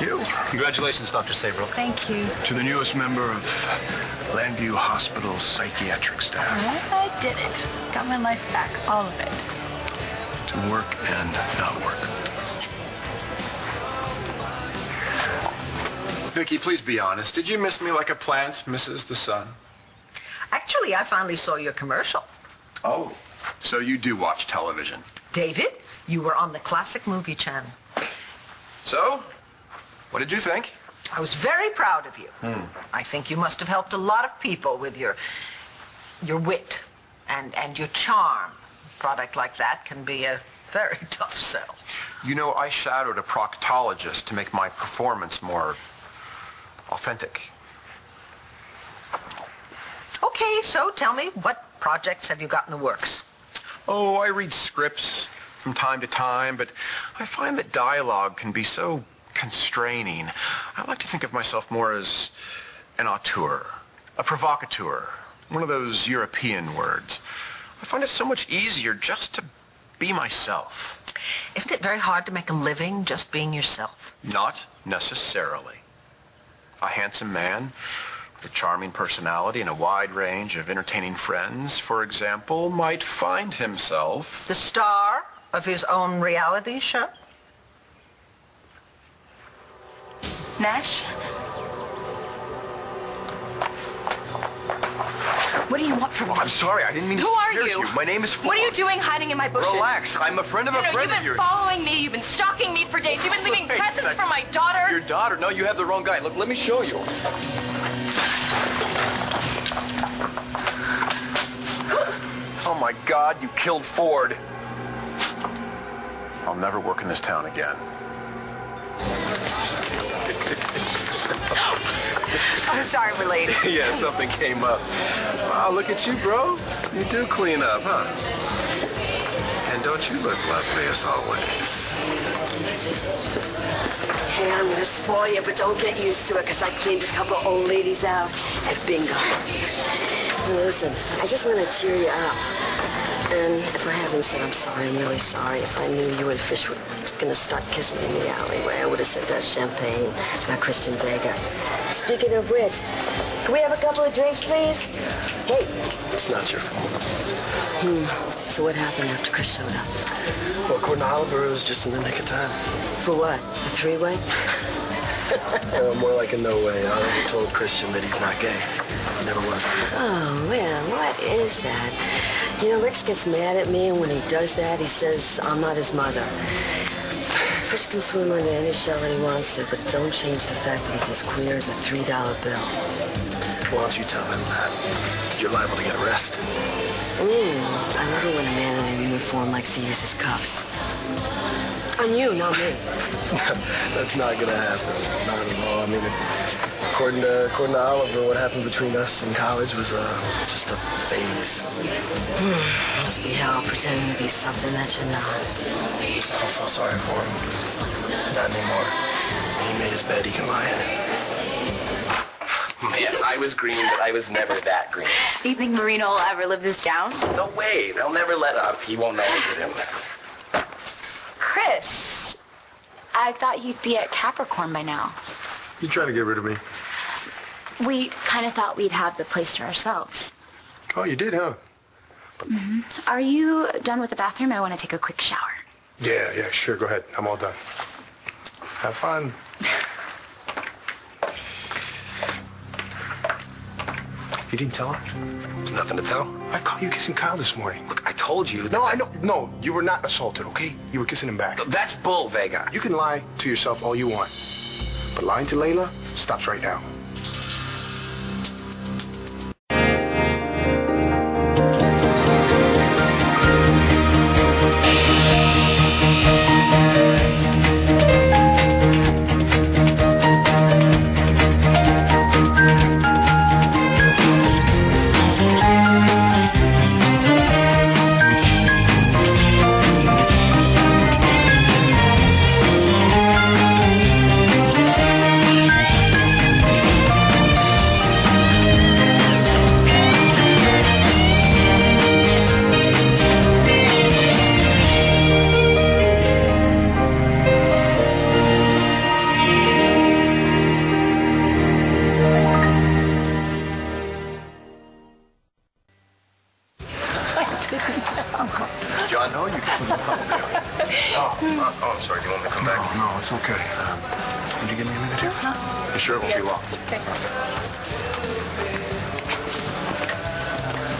you. Congratulations, Dr. Sabril. Thank you. To the newest member of Landview Hospital's psychiatric staff. I did it. Got my life back, all of it. To work and not work. Vicky, please be honest. Did you miss me like a plant misses the sun? Actually, I finally saw your commercial. Oh, so you do watch television. David, you were on the Classic Movie Channel. So, what did you think? I was very proud of you. I think you must have helped a lot of people with your wit and your charm. A product like that can be a very tough sell. You know, I shadowed a proctologist to make my performance more authentic. Okay, so tell me, what projects have you got in the works? Oh, I read scripts from time to time, but I find that dialogue can be so constraining. I like to think of myself more as an auteur, a provocateur, one of those European words. I find it so much easier just to be myself. Isn't it very hard to make a living just being yourself? Not necessarily. A handsome man with a charming personality and a wide range of entertaining friends, for example, might find himself The star of his own reality show? Nash? What do you want from me? I'm sorry, I didn't mean to Who are scare you? My name is Ford. What are you doing hiding in my bushes? Relax, I'm a friend of a friend of you've yours. been following me, you've been stalking me for days, you've been leaving Wait a presents second. for my daughter. Your daughter? No, you have the wrong guy. Look, let me show you. Oh my God, you killed Ford. I'll never work in this town again. I'm sorry we're late. Yeah, something came up. Wow, look at you, bro. You do clean up, huh? And don't you look lovely as always? Hey, I'm gonna spoil you, but don't get used to it, because I cleaned a couple of old ladies out at bingo. Listen, I just want to cheer you up. And if I haven't said I'm sorry, I'm really sorry. If I knew you and Fish were gonna start kissing in the alleyway, I would have sent that champagne, not Christian Vega. Speaking of which, can we have a couple of drinks, please? Hey. It's not your fault. So what happened after Chris showed up? Well, according to Oliver, it was just in the nick of time. For what? A three-way? More like a no way. Oliver told Christian that he's not gay. He never was. Oh, man, what is that? You know, Rex gets mad at me, and when he does that, he says I'm not his mother. Fish can swim under any shell that he wants to, but it don't change the fact that he's as queer as a $3 bill. Why don't you tell him that? You're liable to get arrested. I love it when a man in a uniform likes to use his cuffs. On you, not me. That's not gonna happen. Not at all. I mean, according to Oliver, what happened between us in college was just a phase. Must be hell pretending to be something that you're not. I don't feel sorry for him. Not anymore. When he made his bed, he can lie in it. Man, I was green, but I was never that green. Do you think Marino will ever live this down? No way. They'll never let up. He won't ever get him. Chris, I thought you'd be at Capricorn by now. You trying to get rid of me? We kind of thought we'd have the place to ourselves. Oh, you did, huh? Are you done with the bathroom? I want to take a quick shower. Yeah, sure. Go ahead. I'm all done. Have fun. You didn't tell her? There's nothing to tell. I caught you kissing Kyle this morning. Look, I told you. No, I know. No, you were not assaulted, okay? You were kissing him back. That's bull, Vega. You can lie to yourself all you want, but lying to Layla stops right now. It's okay. Can you give me a minute here? You sure it won't be long? It's okay.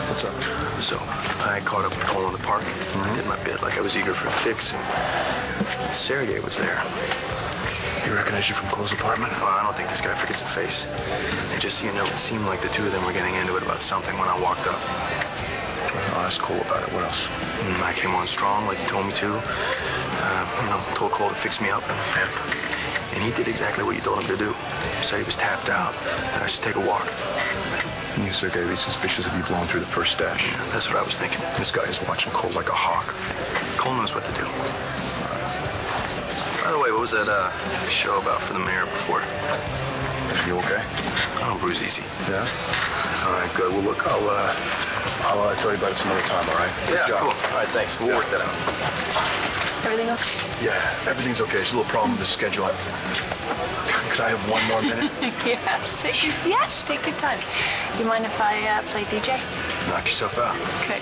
What's up? So, I caught up with Cole in the park. I did my bit like I was eager for a fix, and Sergey was there. You recognize you from Cole's apartment? Well, I don't think this guy forgets a face. And just so you know, it seemed like the two of them were getting into it about something when I walked up. I'll ask Cole about it. What else? I came on strong like you told me to. Told Cole to fix me up. And he did exactly what you told him to do. Said he was tapped out, and I should take a walk. You, Sergey, be suspicious of you blowing through the first stash. That's what I was thinking. This guy is watching Cole like a hawk. Cole knows what to do. By the way, what was that show about for the mayor before? You okay? Oh, bruise easy. Yeah? All right, good. Well, look, I'll tell you about it some other time, all right? Yeah, cool. All right, thanks. We'll work that out. Everything else? Yeah, everything's okay. There's a little problem with the schedule. Could I have one more minute? Yes, take your time. You mind if I play DJ? Knock yourself out. Okay.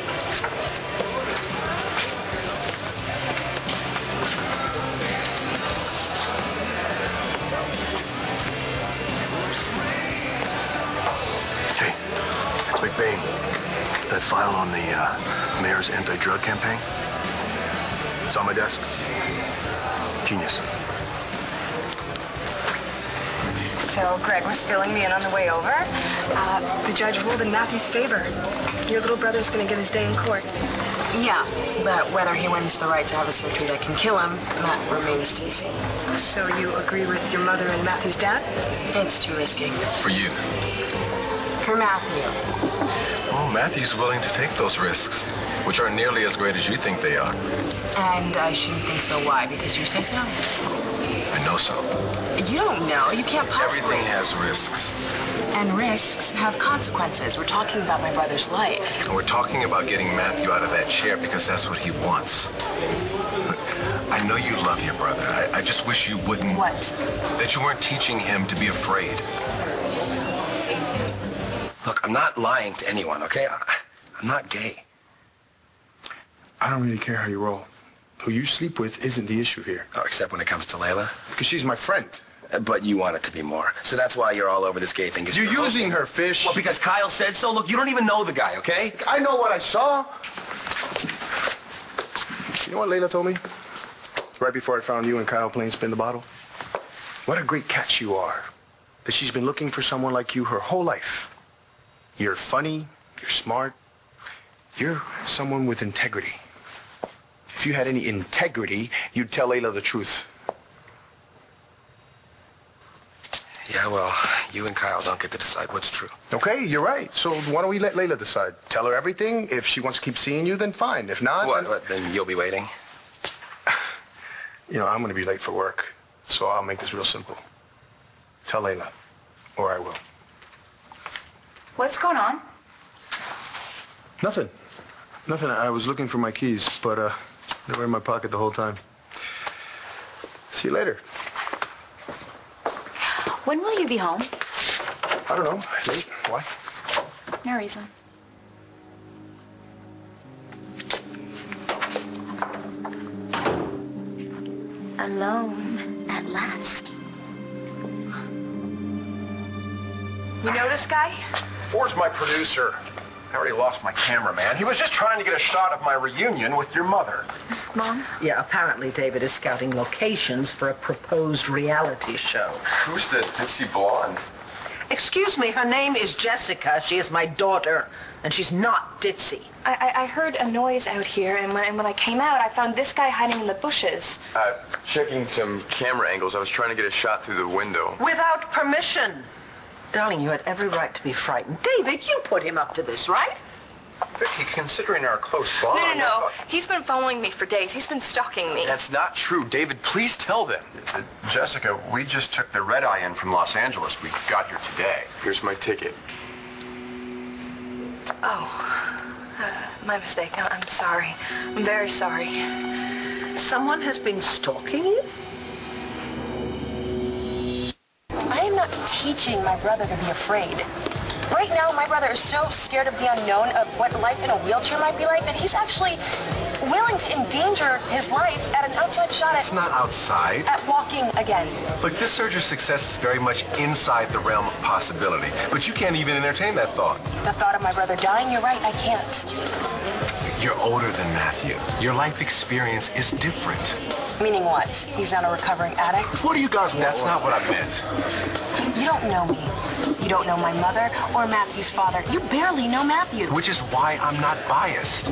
Hey, it's McBain. That file on the mayor's anti-drug campaign. It's on my desk. Genius. So Greg was filling me in on the way over. The judge ruled in Matthew's favor. Your little brother's gonna get his day in court. Yeah, but whether he wins the right to have a surgery that can kill him, that remains to be seen. So you agree with your mother and Matthew's dad? It's too risky. For you. For Matthew. Oh, Matthew's willing to take those risks, which aren't nearly as great as you think they are. And I shouldn't think so. Why? Because you say so? I know so. You don't know. You can't possibly. Everything has risks. And risks have consequences. We're talking about my brother's life. And we're talking about getting Matthew out of that chair because that's what he wants. Look, I know you love your brother. I just wish you wouldn't. What? That you weren't teaching him to be afraid. Look, I'm not lying to anyone, okay? I'm not gay. I don't really care how you roll. Who you sleep with isn't the issue here. Oh, except when it comes to Layla. Because she's my friend. But you want it to be more. So that's why you're all over this gay thing. You're using her, Fish. Well, because Kyle said so. Look, you don't even know the guy, okay? I know what I saw. You know what Layla told me? Right before I found you and Kyle playing Spin the Bottle? What a great catch you are. That she's been looking for someone like you her whole life. You're funny. You're smart. You're someone with integrity. If you had any integrity, you'd tell Layla the truth. Yeah, well, you and Kyle don't get to decide what's true. Okay, you're right. So why don't we let Layla decide? Tell her everything. If she wants to keep seeing you, then fine. If not... What, then you'll be waiting? You know, I'm going to be late for work, so I'll make this real simple. Tell Layla, or I will. What's going on? Nothing. Nothing. I was looking for my keys, but they were in my pocket the whole time. See you later. When will you be home? I don't know. Late? Why? No reason. Alone at last. You know this guy? Ford's my producer. I already lost my cameraman. He was just trying to get a shot of my reunion with your mother. Mom? Yeah, apparently David is scouting locations for a proposed reality show. Who's the ditzy blonde? Excuse me, her name is Jessica. She is my daughter, and she's not ditzy. I heard a noise out here, and when I came out, I found this guy hiding in the bushes. Checking some camera angles. I was trying to get a shot through the window. Without permission. Darling, you had every right to be frightened. David, you put him up to this, right? Vicky, considering our close bond... No. He's been following me for days. He's been stalking me. That's not true. David, please tell them. Jessica, we just took the red eye in from Los Angeles. We got here today. Here's my ticket. Oh, my mistake. I'm sorry. I'm very sorry. Someone has been stalking you? I am not teaching my brother to be afraid. Right now, my brother is so scared of the unknown of what life in a wheelchair might be like that he's actually willing to endanger his life at an outside shot It's not outside. at walking again. Look, this surgery's success is very much inside the realm of possibility. But you can't even entertain that thought. The thought of my brother dying, you're right, I can't. You're older than Matthew. Your life experience is different. Meaning what? He's not a recovering addict? What do you guys want? That's not what I meant. You don't know me. You don't know my mother or Matthew's father. You barely know Matthew. Which is why I'm not biased.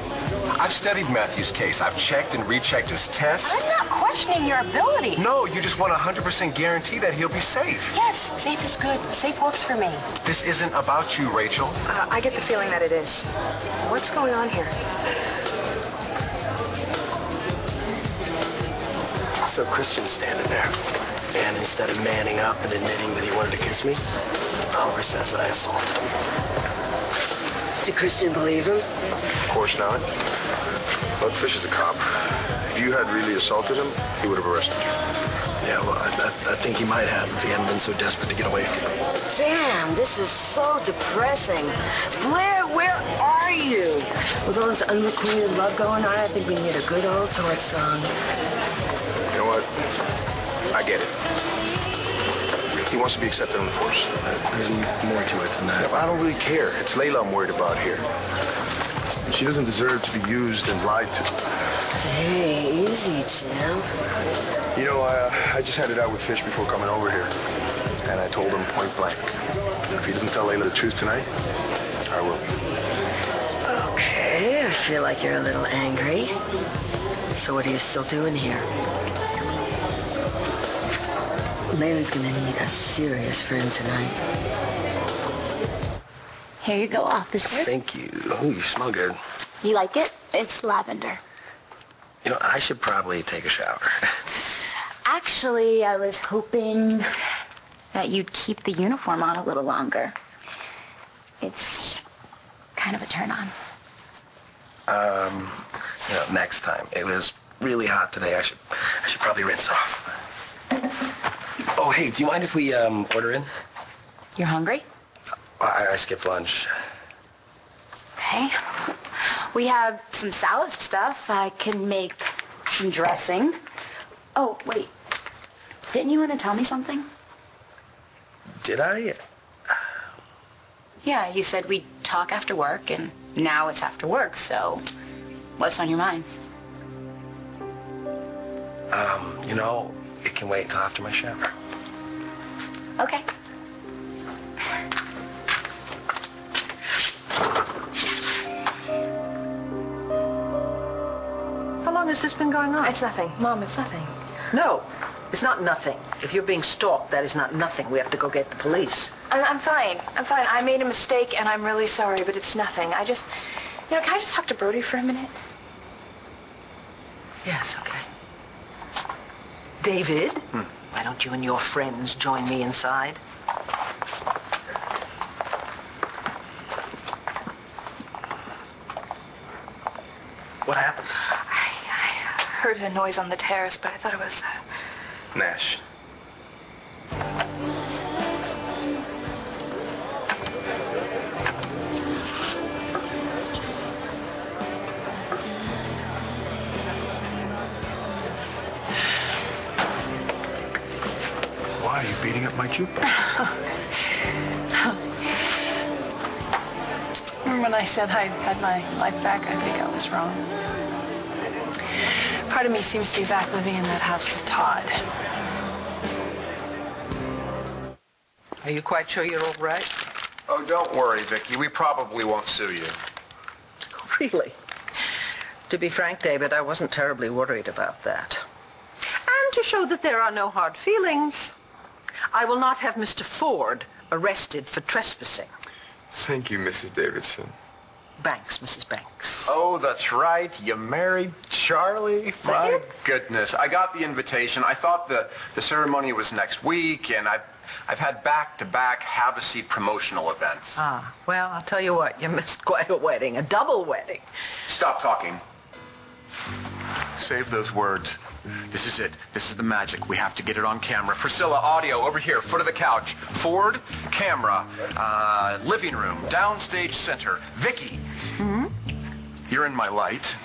I've studied Matthew's case. I've checked and rechecked his tests. I'm not questioning your ability. No, you just want a 100% guarantee that he'll be safe. Yes, safe is good. Safe works for me. This isn't about you, Rachel. I get the feeling that it is. What's going on here? So Christian's standing there, and instead of manning up and admitting that he wanted to kiss me, Oliver says that I assaulted him. Did Christian believe him? Of course not. Look, Fish is a cop. If you had really assaulted him, he would have arrested you. Yeah, well, I think he might have if he hadn't been so desperate to get away from me. Damn, this is so depressing. Blair, where are you? With all this unrequited love going on, I think we need a good old torch song. You know what? I get it. He wants to be accepted in the force. There's more to it than that. I don't really care. It's Layla I'm worried about here. She doesn't deserve to be used and lied to. Hey, easy, champ. You know, I just had it out with Fish before coming over here. And I told him point blank. If he doesn't tell Layla the truth tonight, I will. Okay, I feel like you're a little angry. So what are you still doing here? Layla's gonna need a serious friend tonight. Here you go, officer. Thank you. Oh, you smell good. You like it? It's lavender. You know, I should probably take a shower. Actually, I was hoping that you'd keep the uniform on a little longer. It's kind of a turn on. You know, next time. It was really hot today. I should probably rinse off. Oh, hey, do you mind if we order in? You're hungry? I skipped lunch. Okay. We have some salad stuff. I can make some dressing. Oh, wait. Didn't you want to tell me something? Did I? Yeah, you said we'd talk after work, and now it's after work, so what's on your mind? You know, it can wait till after my shower. Okay. How long has this been going on? It's nothing. Mom, it's nothing. No, it's not nothing. If you're being stalked, that is not nothing. We have to go get the police. I'm fine. I'm fine. I made a mistake, and I'm really sorry, but it's nothing. I just... You know, can I just talk to Brody for a minute? Yes, okay. David, why don't you and your friends join me inside? What happened? I heard a noise on the terrace, but I thought it was... Nash. Why are you beating up my jukebox? Remember when I said I had my life back? I think I was wrong. Part of me seems to be back living in that house with Todd. Are you quite sure you're all right? Oh, don't worry, Vicky. We probably won't sue you. Really? To be frank, David, I wasn't terribly worried about that. And to show that there are no hard feelings, I will not have Mr. Ford arrested for trespassing. Thank you, Mrs. Davidson. Banks, Mrs. Banks. Oh, that's right. You married Charlie? My goodness. I got the invitation. I thought the ceremony was next week, and I've had back-to-back have-a-seat promotional events. Ah, well, I'll tell you what. You missed quite a wedding, a double wedding. Stop talking. Save those words. This is it. This is the magic. We have to get it on camera. Priscilla, audio, over here, foot of the couch. Ford, camera, living room, downstage center. Vicky, you're in my light.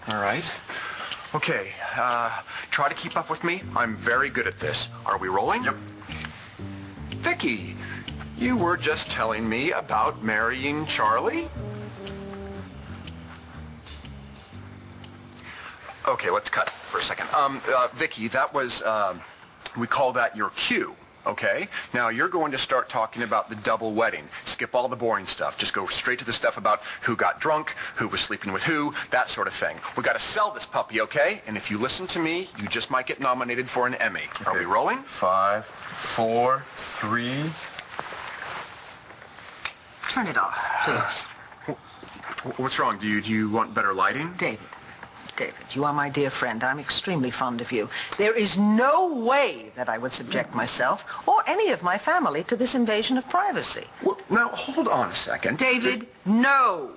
All right. Okay, try to keep up with me. I'm very good at this. Are we rolling? Yep. Vicky, you were just telling me about marrying Charlie? Okay, let's cut for a second. Vicky, that was, we call that your cue, okay? Now, you're going to start talking about the double wedding. Skip all the boring stuff. Just go straight to the stuff about who got drunk, who was sleeping with who, that sort of thing. We got to sell this puppy, okay? And if you listen to me, you just might get nominated for an Emmy. Okay. Are we rolling? 5, 4, 3. Turn it off, please. What's wrong? Do you want better lighting? David, you are my dear friend. I'm extremely fond of you. There is no way that I would subject myself or any of my family to this invasion of privacy. Well, now, hold on a second. David, no.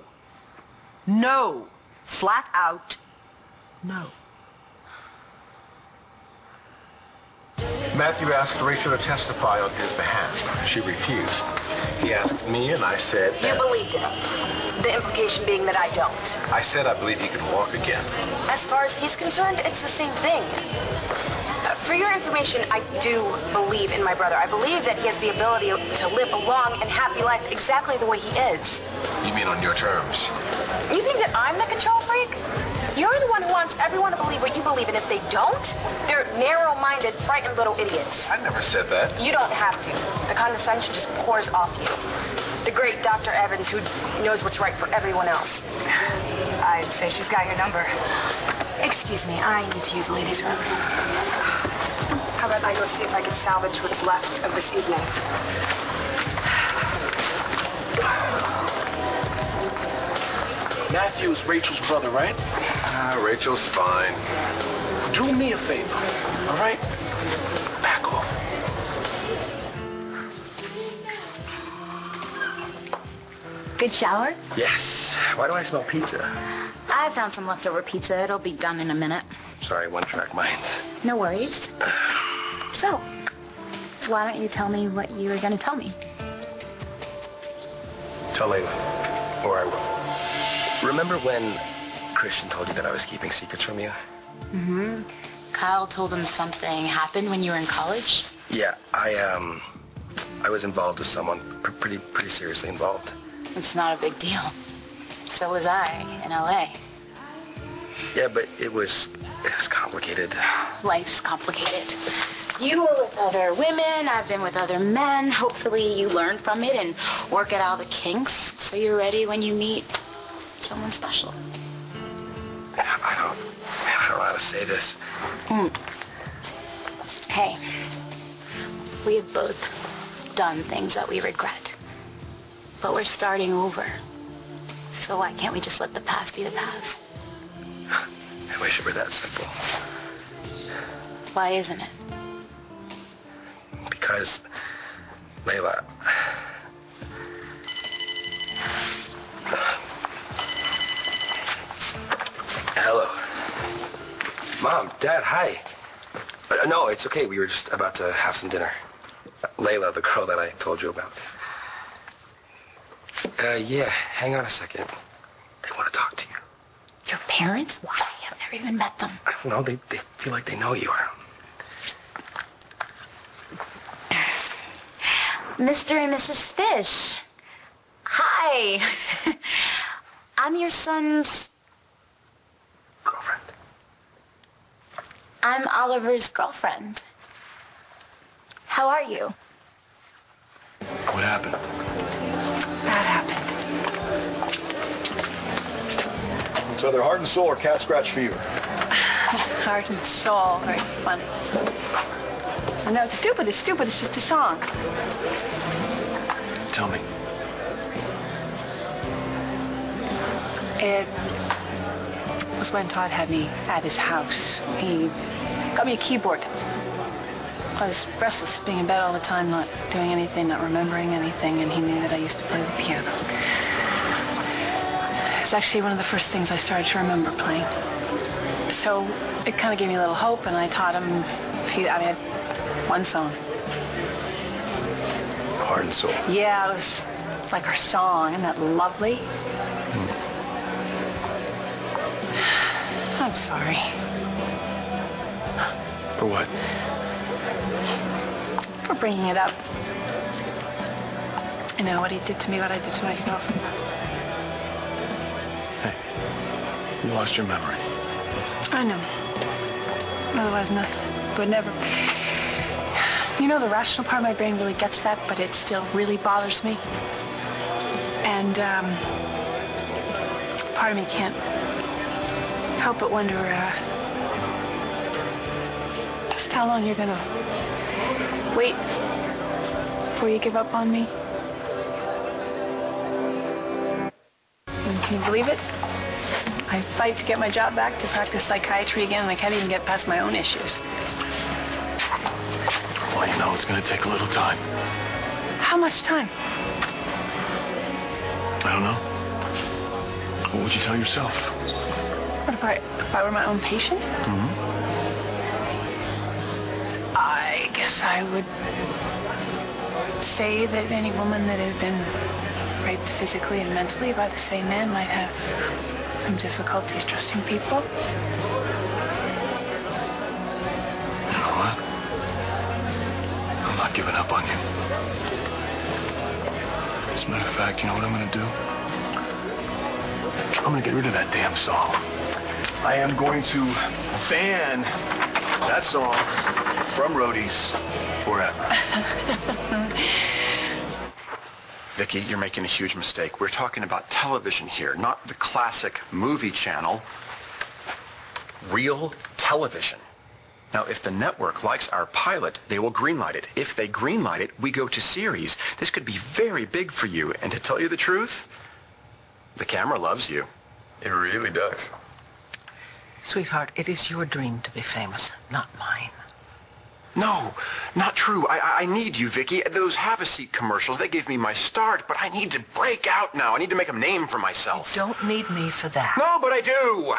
No. Flat out, no. Matthew asked Rachel to testify on his behalf. She refused. He asked me, and I said that... You believed him. The implication being that I don't. I said I believe he could walk again. As far as he's concerned, it's the same thing. For your information, I do believe in my brother. I believe that he has the ability to live a long and happy life exactly the way he is. You mean on your terms? You think that I'm the control freak? You're the one who wants everyone to believe what you believe, and if they don't, they're narrow-minded, frightened little idiots. I never said that. You don't have to. The condescension just pours off you. The great Dr. Evans, who knows what's right for everyone else. I'd say she's got your number. Excuse me, I need to use the ladies' room. How about I go see if I can salvage what's left of this evening? Matthew's Rachel's brother, right? Rachel's fine. Do me a favor, all right? Back off. Good shower? Yes. Why do I smell pizza? I found some leftover pizza. It'll be done in a minute. Sorry, one-track minds. No worries. So, why don't you tell me what you were going to tell me? Tell Layla, or I will. Remember when Christian told you that I was keeping secrets from you? Mm-hmm. Kyle told him something happened when you were in college? Yeah, I was involved with someone pretty seriously involved. It's not a big deal. So was I in LA. Yeah, but it was complicated. Life's complicated. You were with other women, I've been with other men. Hopefully you learn from it and work out all the kinks so you're ready when you meet someone special. I don't know how to say this. Hey, we have both done things that we regret. But we're starting over. So why can't we just let the past be the past? I wish it were that simple. Why isn't it? Because, Layla, hello. Mom, Dad, hi. No, it's okay. We were just about to have some dinner. Layla, the girl that I told you about. Yeah, hang on a second. They want to talk to you. Your parents? Why? I've never even met them. I don't know. They feel like they know you. Mr. and Mrs. Fish. Hi. I'm your son's... girlfriend. I'm Oliver's girlfriend. How are you? What happened? That happened. It's either heart and soul or cat scratch fever. Heart and soul, very funny. I know, it's stupid, it's just a song. Tell me. It was when Todd had me at his house. He got me a keyboard. I was restless, being in bed all the time, not doing anything, not remembering anything, and he knew that I used to play the piano. It was actually one of the first things I started to remember playing. So it kind of gave me a little hope, and I taught him, one song. Heart and soul. Yeah, it was like our song. Isn't that lovely? I'm sorry. For what? For bringing it up. You know, what he did to me, what I did to myself. Hey, you lost your memory. I know. Otherwise, no, would never. You know, the rational part of my brain really gets that, but it still really bothers me. And, part of me can't help but wonder, just how long you're gonna wait before you give up on me. And can you believe it? I fight to get my job back, to practice psychiatry again, and I can't even get past my own issues. Well, you know, it's going to take a little time. How much time? I don't know. What would you tell yourself? What if I were my own patient? Mm-hmm. I guess I would say that any woman that had been raped physically and mentally by the same man might have some difficulties trusting people. You know what? I'm not giving up on you. As a matter of fact, you know what I'm going to do? I'm going to get rid of that damn song. I am going to ban that song from roadies forever. Vicki, you're making a huge mistake. We're talking about television here, not the classic movie channel. Real television. Now, if the network likes our pilot, they will greenlight it. If they greenlight it, we go to series. This could be very big for you. And to tell you the truth, the camera loves you. It really does. Sweetheart, it is your dream to be famous, not mine. No, not true. I need you, Vicki. Those Have-A-Seat commercials, they gave me my start, but I need to break out now. I need to make a name for myself. You don't need me for that. No, but I do.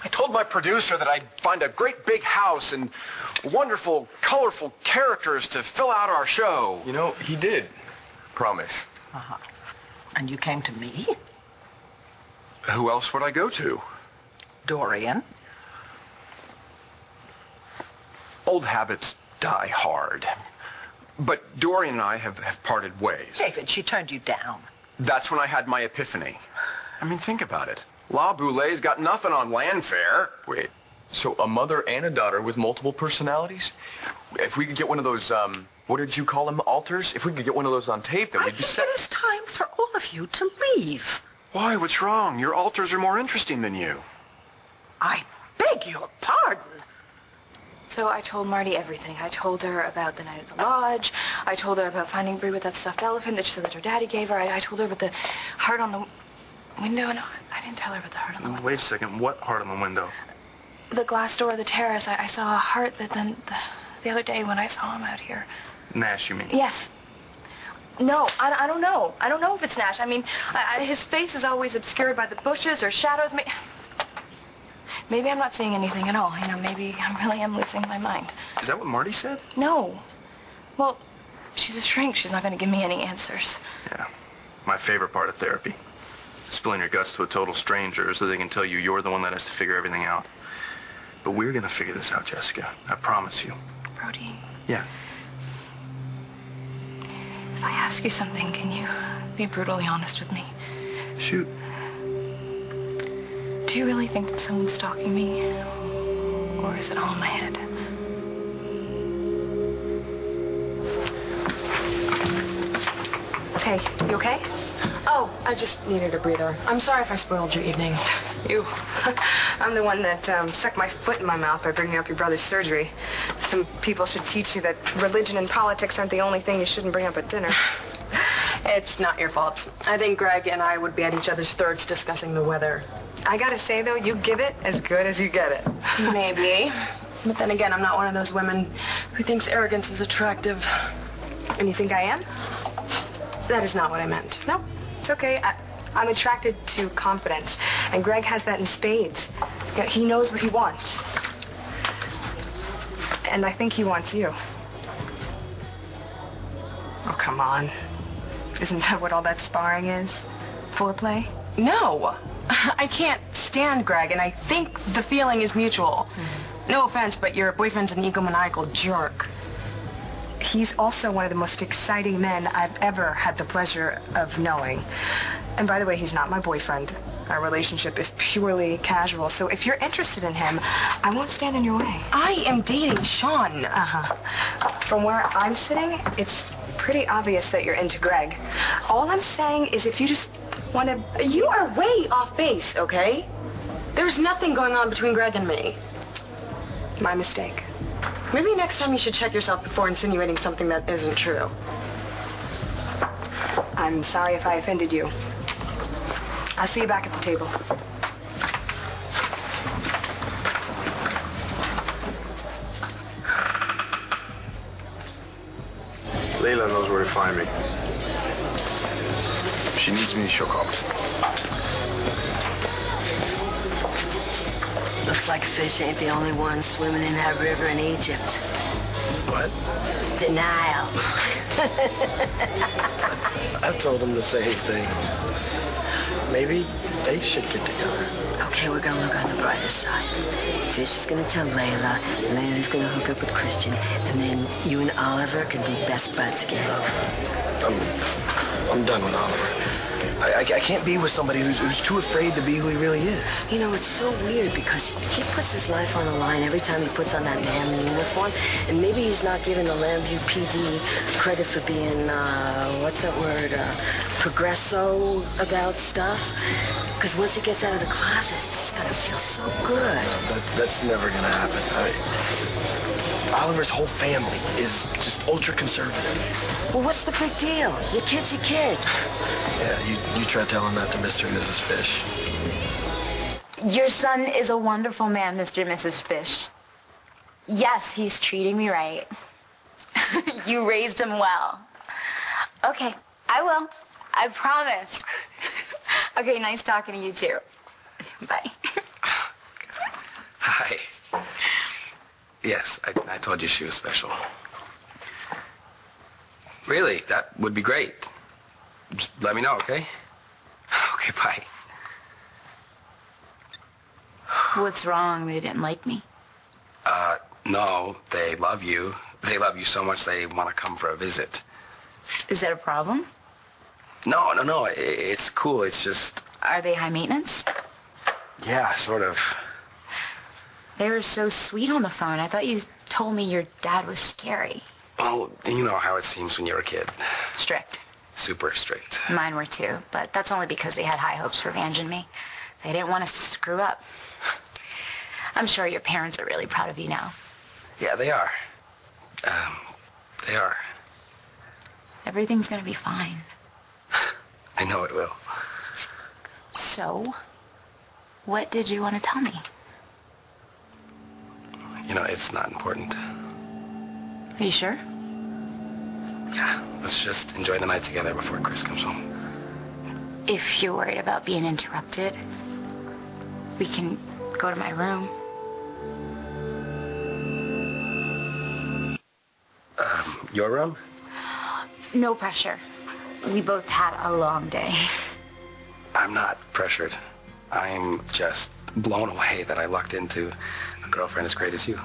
I told my producer that I'd find a great big house and wonderful, colorful characters to fill out our show. You know, he did. Promise. Uh-huh. And you came to me? Who else would I go to? Dorian. Old habits die hard. But Dorian and I have parted ways. David, she turned you down. That's when I had my epiphany. I mean, think about it. La Boulet's got nothing on Landfair. Wait, so a mother and a daughter with multiple personalities? If we could get one of those, what did you call them, altars? If we could get one of those on tape, then we'd be set. I think it is time for all of you to leave. Why? What's wrong? Your altars are more interesting than you. I beg your pardon. So I told Marty everything. I told her about the night at the lodge. I told her about finding Bree with that stuffed elephant that she said that her daddy gave her. I told her about the heart on the window. No, I didn't tell her about the heart on the window. Wait a second. What heart on the window? The glass door of the terrace. I saw a heart that then the other day when I saw him out here. Nash, you mean? Yes. No, I don't know. I don't know if it's Nash. I mean, his face is always obscured by the bushes or shadows. Maybe I'm not seeing anything at all. You know, maybe I really am losing my mind. Is that what Marty said? No. Well, she's a shrink. She's not going to give me any answers. Yeah. My favorite part of therapy. Spilling your guts to a total stranger so they can tell you you're the one that has to figure everything out. But we're going to figure this out, Jessica. I promise you. Brody. Yeah. If I ask you something, can you be brutally honest with me? Shoot. Do you really think that someone's stalking me? Or is it all in my head? Hey, you okay? Oh, I just needed a breather. I'm sorry if I spoiled your evening. You. I'm the one that stuck my foot in my mouth by bringing up your brother's surgery. Some people should teach you that religion and politics aren't the only thing you shouldn't bring up at dinner. It's not your fault. I think Greg and I would be at each other's throats discussing the weather. I gotta say, though, you give it as good as you get it. Maybe. But then again, I'm not one of those women who thinks arrogance is attractive. And you think I am? That is not what I meant. No, it's okay. I'm attracted to confidence. And Greg has that in spades. You know, he knows what he wants. And I think he wants you. come on. Isn't that what all that sparring is? Foreplay? No. I can't stand Greg, and I think the feeling is mutual. No offense, but your boyfriend's an egomaniacal jerk. He's also one of the most exciting men I've ever had the pleasure of knowing. And by the way, he's not my boyfriend. Our relationship is purely casual, so if you're interested in him, I won't stand in your way. I am dating Sean. From where I'm sitting, it's pretty obvious that you're into Greg. All I'm saying is if you just want to... You are way off base, okay? There's nothing going on between Greg and me. My mistake. Maybe next time you should check yourself before insinuating something that isn't true. I'm sorry if I offended you. I'll see you back at the table. Layla knows where to find me. If she needs me, she'll call me. Looks like fish ain't the only one swimming in that river in Egypt. What? Denial. I told him the same thing. Maybe they should get together. Okay, we're gonna look on the brighter side. Fish is gonna tell Layla, Layla's gonna hook up with Christian, and then you and Oliver can be best buds again. I'm done with Oliver. I can't be with somebody who's too afraid to be who he really is. You know, it's so weird because he puts his life on the line every time he puts on that manly uniform, and maybe he's not giving the Lambview PD credit for being, what's that word, progresso about stuff. Because once he gets out of the closet, it's just gonna feel so good. That's never gonna happen. Oliver's whole family is just ultra-conservative. Well, what's the big deal? Your kid's your kid. Yeah, you try telling that to Mr. and Mrs. Fish. Your son is a wonderful man, Mr. and Mrs. Fish. Yes, he's treating me right. You raised him well. Okay, I will. I promise. Okay, nice talking to you too. Bye. Hi. Yes, I told you she was special. Really, that would be great. Just let me know, okay? Okay, bye. What's wrong? They didn't like me? No, they love you. They love you so much they want to come for a visit. Is that a problem? No, it's cool. It's just... Are they high maintenance? Yeah, sort of. They were so sweet on the phone. I thought you told me your dad was scary. Well, you know how it seems when you're a kid. Strict. Super strict. Mine were too, but that's only because they had high hopes for Vange and me. They didn't want us to screw up. I'm sure your parents are really proud of you now. Yeah, they are. They are. Everything's gonna be fine. I know it will. So, what did you want to tell me? You know, it's not important. Are you sure? Yeah, let's just enjoy the night together before Chris comes home. If you're worried about being interrupted, we can go to my room. Your room? No pressure. We both had a long day. I'm not pressured. I'm just blown away that I lucked into a girlfriend as great as you.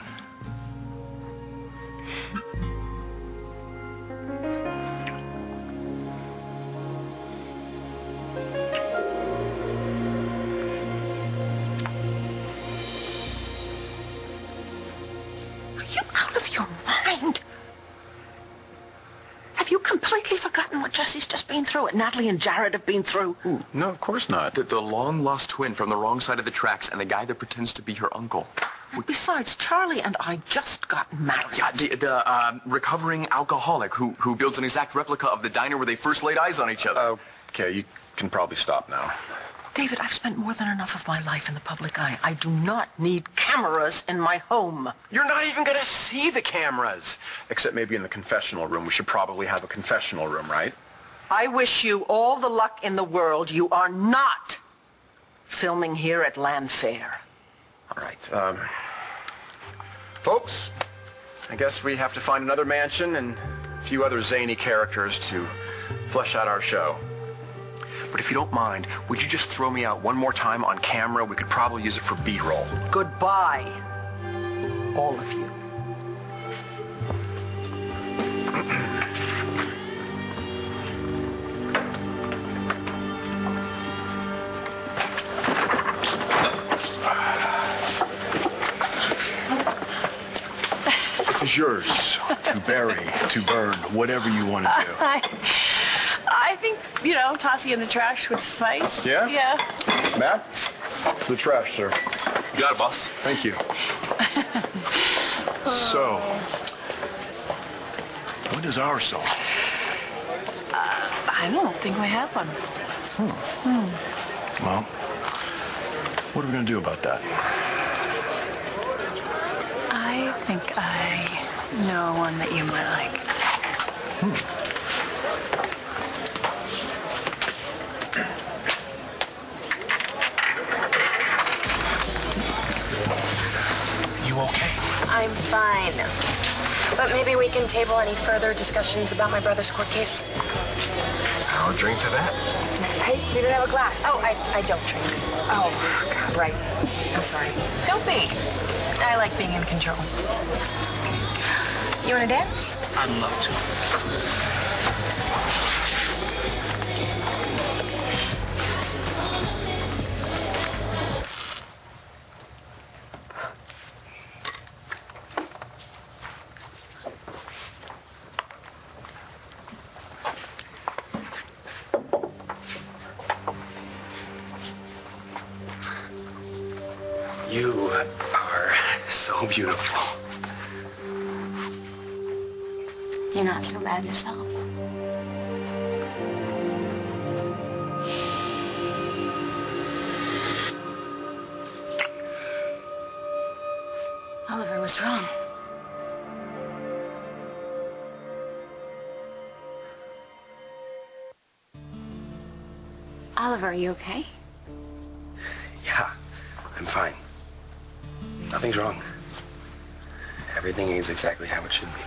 Are you out of your mind? Have you completely forgotten what Jesse's just been through, what Natalie and Jared have been through? Ooh, no, of course not. The long-lost twin from the wrong side of the tracks and the guy that pretends to be her uncle. And besides, Charlie and I just got married. Yeah, the recovering alcoholic who builds an exact replica of the diner where they first laid eyes on each other. Okay, you can probably stop now. David, I've spent more than enough of my life in the public eye. I do not need cameras in my home. You're not even gonna see the cameras. Except maybe in the confessional room. We should probably have a confessional room, right? I wish you all the luck in the world. You are not filming here at Land Fair. All right, folks, I guess we have to find another mansion and few other zany characters to flesh out our show. But if you don't mind, would you just throw me out one more time on camera? We could probably use it for B-roll. Goodbye, all of you. This is yours to bury, to burn, whatever you want to do. I think, tossing in the trash would suffice. Yeah? Yeah. Matt, the trash, sir. You got it, boss. Thank you. So, what is our song? I don't think we have one. Well, what are we going to do about that? I think I know one that you might like. You okay? I'm fine. But maybe we can table any further discussions about my brother's court case. I'll drink to that. Hey, we didn't have a glass. Oh, I don't drink. Oh, God, right. I'm sorry. Don't be. I like being in control. You want to dance? I'd love to. You are so beautiful. You're not so bad yourself. Oliver was wrong. Oliver, are you okay? Yeah, I'm fine. Nothing's wrong. Everything is exactly how it should be.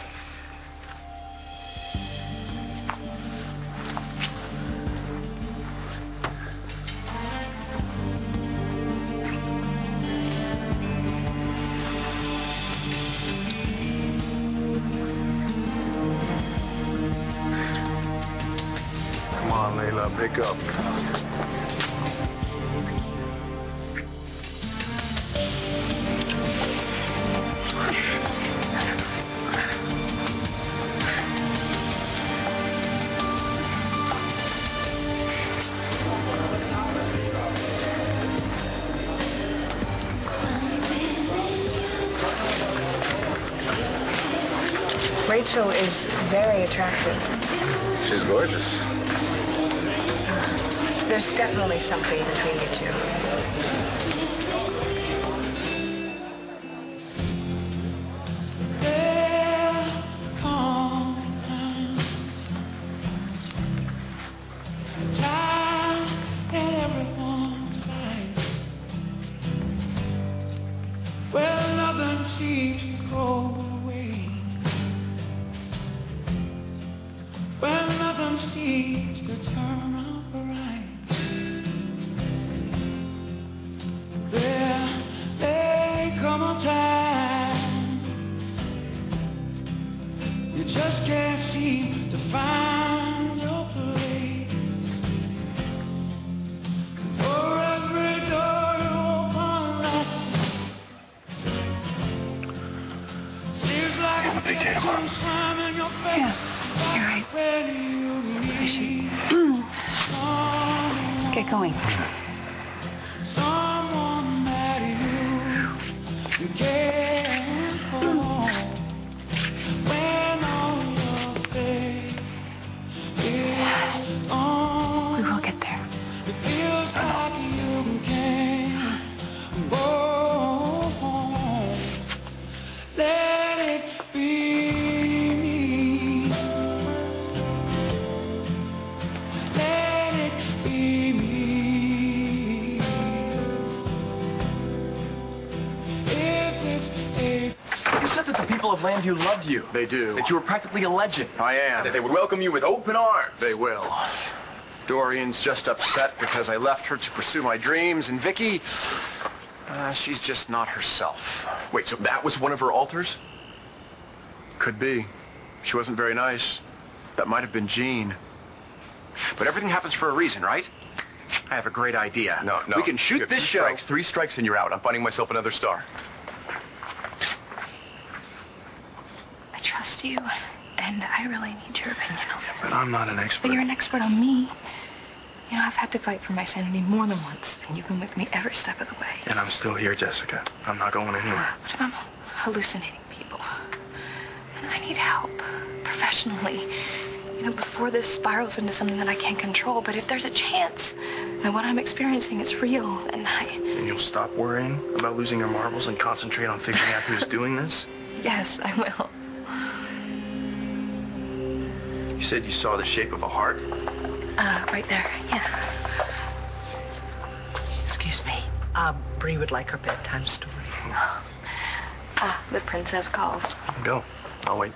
Come on, Layla, pick up. Rachel is very attractive. She's gorgeous. There's definitely something between you two. Seems to go away. Well, nothing seems to turn out right. There may come a time you just can't seem to find your place. For every door you open up, seems like Have a big day tomorrow. Yeah, you're right. I should get going. Someone that you can't hold when all your faith is on. We will get there. It feels like you can't go home. Let it be me. Let it be me. If it's of Landview loved you. They do. That you were practically a legend. I am. That they would welcome you with open arms. They will. Dorian's just upset because I left her to pursue my dreams, and Vicky, she's just not herself. Wait, so that was one of her alters? Could be. She wasn't very nice. That might have been Jean. But everything happens for a reason, right? I have a great idea. No. We can shoot this show. Three strikes and you're out. I'm finding myself another star. I trust you, and I really need your opinion on this. But I'm not an expert. But you're an expert on me. You know, I've had to fight for my sanity more than once, and you've been with me every step of the way. And I'm still here, Jessica. I'm not going anywhere. What if I'm hallucinating people? And I need help, professionally. You know, before this spirals into something that I can't control. But if there's a chance that what I'm experiencing is real, and Then you'll stop worrying about losing your marbles and concentrate on figuring out who's doing this? Yes, I will. You said you saw the shape of a heart? Right there, yeah. Excuse me. Bree would like her bedtime story. The princess calls. Go. I'll wait.